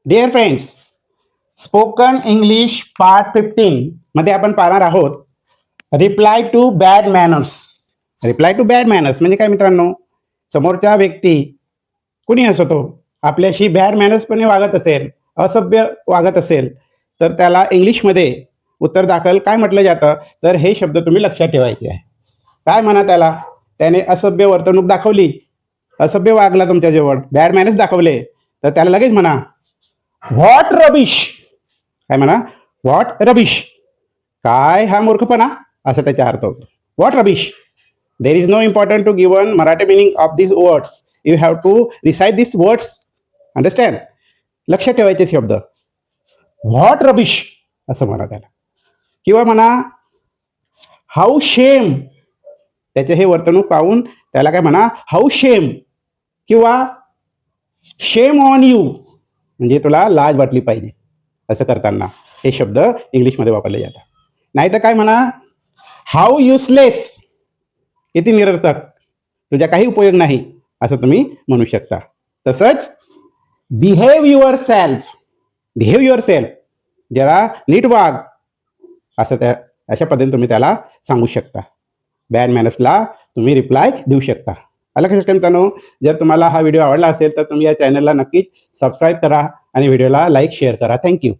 Dear friends, spoken English part 15 मध्ये आपण पाहणार आहोत reply to bad manners. Reply to bad manners म्हणजे काय मित्रांनो? समोरच्या व्यक्ती कुणी असो तो आपल्याशी बॅड मॅनर्सपणे वागत असेल, असभ्य वागत असेल, तर त्याला इंग्लिशमध्ये उत्तर दाखल काय म्हटलं जातं? तर हे शब्द तुम्ही लक्षात ठेवायचे आहे. काय म्हणा त्याला? त्याने असभ्य वर्तणूक दाखवली, असभ्य वागला तुमच्याजवळ, बॅड मॅनर्स दाखवले, तर त्याला लगेच म्हणा व्हॉट रबिश. काय म्हणा? What rubbish. काय हा मूर्खपणा, असा त्याचा अर्थ होतो. What rubbish. There is no important to given Marathi meaning of this words. You have to reside this words. Understand? लक्ष ठेवायचे शब्द. व्हॉट रबिश असं म्हणा त्याला. किंवा म्हणा हाऊ शेम. त्याचे हे वर्तणूक पाहून त्याला काय म्हणा? हाऊ शेम. किंवा शेम ऑन यू, म्हणजे तुला लाज वाटली पाहिजे. असं करताना हे शब्द इंग्लिशमध्ये वापरले जातात. नाही तर काय म्हणा? How useless. किती निरर्थक, तुझ्या काही उपयोग नाही, असं तुम्ही म्हणू शकता. तसंच behave your self. Behave your self, जरा नीट वाग, असं अशा पद्धतीने तुम्ही त्याला सांगू शकता. बॅड मॅनर्सला तुम्ही रिप्लाय देऊ शकता. आलं का लक्षात मित्रांनो? जर तुम्हाला हा व्हिडिओ आवडला असेल तर तुम्ही या चॅनलला नक्कीच सबस्क्राईब करा आणि व्हिडिओला लाईक शेअर करा. थँक्यू.